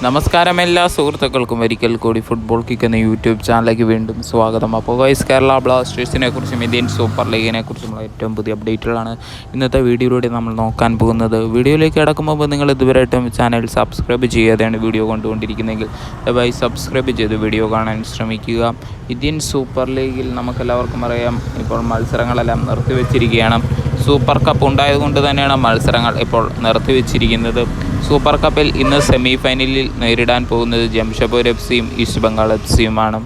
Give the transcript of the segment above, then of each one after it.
നമസ്കാരം എല്ലാ സുഹൃത്തുക്കൾക്കും ഒരിക്കൽ കൂടി ഫുട്ബോൾ കിക്ക് എന്ന യൂട്യൂബ് ചാനലിലേക്ക് വീണ്ടും സ്വാഗതം. അപ്പോൾ ഗൈസ്, കേരള ബ്ലാസ്റ്റേഴ്സിനെ കുറിച്ചും ഇന്ത്യൻ സൂപ്പർ ലീഗിനെ കുറിച്ചുമുള്ള ഏറ്റവും പുതിയ അപ്ഡേറ്റുകളാണ് ഇന്നത്തെ വീഡിയോയിലൂടെ നമ്മൾ നോക്കാൻ പോകുന്നത്. വീഡിയോയിലേക്ക് കടക്കുമ്പോൾ നിങ്ങൾ ഇതുവരെയായിട്ടും ചാനൽ സബ്സ്ക്രൈബ് ചെയ്യാതെയാണ് വീഡിയോ കണ്ടുകൊണ്ടിരിക്കുന്നതെങ്കിൽ ദയവായി സബ്സ്ക്രൈബ് ചെയ്ത് വീഡിയോ കാണാൻ ശ്രമിക്കുക. ഇന്ത്യൻ സൂപ്പർ ലീഗിൽ നമുക്കെല്ലാവർക്കും അറിയാം, ഇപ്പോൾ മത്സരങ്ങളെല്ലാം നിർത്തിവെച്ചിരിക്കുകയാണ്. സൂപ്പർ കപ്പ് ഉണ്ടായതുകൊണ്ട് തന്നെയാണ് മത്സരങ്ങൾ ഇപ്പോൾ നിർത്തിവെച്ചിരിക്കുന്നത്. സൂപ്പർ കപ്പിൽ ഇന്ന് സെമി ഫൈനലിൽ നേരിടാൻ പോകുന്നത് ജംഷഡ്പൂർ എഫ്.സിയും ഈസ്റ്റ് ബംഗാൾ എഫ്.സിയുമാണ്.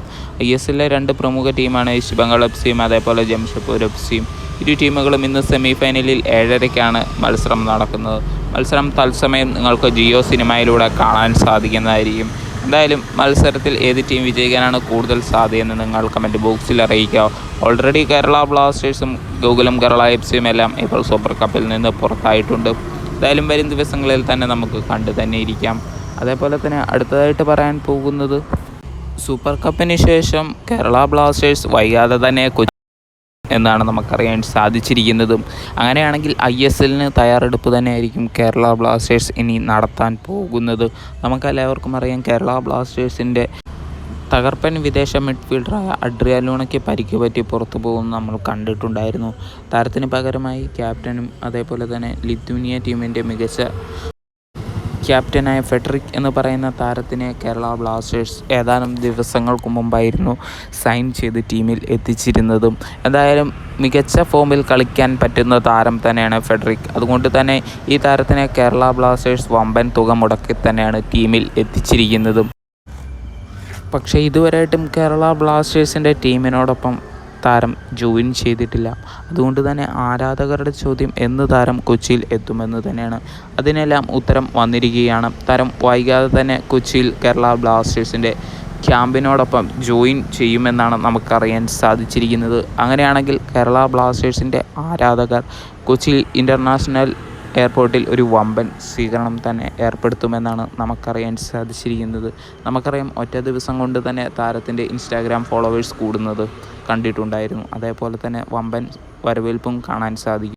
ISLലെ രണ്ട് പ്രമുഖ ടീമാണ് ഈസ്റ്റ് ബംഗാൾ എഫ്.സിയും അതേപോലെ ജംഷഡ്പൂർ എഫ്.സിയും. ഇരു ടീമുകളും ഇന്ന് സെമി ഫൈനലിൽ 7:30-ക്കാണ് മത്സരം നടക്കുന്നത്. മത്സരം തത്സമയം നിങ്ങൾക്ക് ജിയോ സിനിമയിലൂടെ കാണാൻ സാധിക്കുന്നതായിരിക്കും. എന്തായാലും മത്സരത്തിൽ ഏത് ടീം വിജയിക്കാനാണ് കൂടുതൽ സാധ്യതയെന്ന് നിങ്ങൾ കമൻറ്റ് ബോക്സിൽ അറിയിക്കുക. ഓൾറെഡി കേരള ബ്ലാസ്റ്റേഴ്സും ഗോകുലം കേരള എഫ്.സിയും എല്ലാം ഇപ്പോൾ സൂപ്പർ കപ്പിൽ നിന്ന് പുറത്തായിട്ടുണ്ട്. എന്തായാലും വരും ദിവസങ്ങളിൽ തന്നെ നമുക്ക് കണ്ടു തന്നെ ഇരിക്കാം. അതേപോലെ തന്നെ അടുത്തതായിട്ട് പറയാൻ പോകുന്നത്, സൂപ്പർ കപ്പിന് ശേഷം കേരള ബ്ലാസ്റ്റേഴ്സ് വൈകാതെ തന്നെ എന്നാണ് നമുക്കറിയാൻ സാധിച്ചിരിക്കുന്നതും. അങ്ങനെയാണെങ്കിൽ ISLന് തയ്യാറെടുപ്പ് തന്നെയായിരിക്കും കേരള ബ്ലാസ്റ്റേഴ്സ് ഇനി നടത്താൻ പോകുന്നത്. നമുക്കെല്ലാവർക്കും അറിയാം, കേരള ബ്ലാസ്റ്റേഴ്സിൻ്റെ തകർപ്പൻ വിദേശ മിഡ്ഫീൽഡറായ അഡ്രിയാൻ ലൂണയ്ക്ക് പരിക്ക് പറ്റി പുറത്തു പോകുന്നത് നമ്മൾ കണ്ടിട്ടുണ്ടായിരുന്നു. താരത്തിന് പകരമായി ക്യാപ്റ്റനും അതേപോലെ തന്നെ ലിത്വാനിയ ടീമിൻ്റെ മികച്ച ക്യാപ്റ്റനായ ഫെഡറിക് എന്ന് പറയുന്ന താരത്തിനെ കേരള ബ്ലാസ്റ്റേഴ്സ് ഏതാനും ദിവസങ്ങൾക്ക് മുമ്പായിരുന്നു സൈൻ ചെയ്ത് ടീമിൽ എത്തിച്ചിരുന്നതും. എന്തായാലും മികച്ച ഫോമിൽ കളിക്കാൻ പറ്റുന്ന താരം തന്നെയാണ് ഫെഡറിക്. അതുകൊണ്ട് തന്നെ ഈ താരത്തിനെ കേരള ബ്ലാസ്റ്റേഴ്സ് വമ്പൻ തുക മുടക്കി തന്നെയാണ് ടീമിൽ എത്തിച്ചിരിക്കുന്നതും. പക്ഷേ ഇതുവരെയായിട്ടും കേരള ബ്ലാസ്റ്റേഴ്സിൻ്റെ ടീമിനോടൊപ്പം താരം ജോയിൻ ചെയ്തിട്ടില്ല. അതുകൊണ്ട് തന്നെ ആരാധകരുടെ ചോദ്യം എന്ന് താരം കൊച്ചിയിൽ എത്തുമെന്ന് തന്നെയാണ്. അതിനെല്ലാം ഉത്തരം വന്നിരിക്കുകയാണ്. താരം വൈകാതെ തന്നെ കൊച്ചിയിൽ കേരള ബ്ലാസ്റ്റേഴ്സിൻ്റെ ക്യാമ്പിനോടൊപ്പം ജോയിൻ ചെയ്യുമെന്നാണ് നമുക്കറിയാൻ സാധിച്ചിരിക്കുന്നത്. അങ്ങനെയാണെങ്കിൽ കേരള ബ്ലാസ്റ്റേഴ്സിൻ്റെ ആരാധകർ കൊച്ചി ഇൻ്റർനാഷണൽ എയർപോർട്ടിൽ ഒരു വമ്പൻ സ്വീകരണം തന്നെ ഏർപ്പെടുത്തുമെന്നാണ് നമുക്കറിയാൻ സാധിച്ചിരിക്കുന്നത്. നമുക്കറിയാം, ഒറ്റ ദിവസം കൊണ്ട് തന്നെ താരത്തിൻ്റെ ഇൻസ്റ്റാഗ്രാം ഫോളോവേഴ്സ് കൂടുന്നത് കണ്ടിട്ടുണ്ടായിരുന്നു. അതേപോലെ തന്നെ വമ്പൻ വരവേൽപ്പും കാണാൻ സാധിക്കും.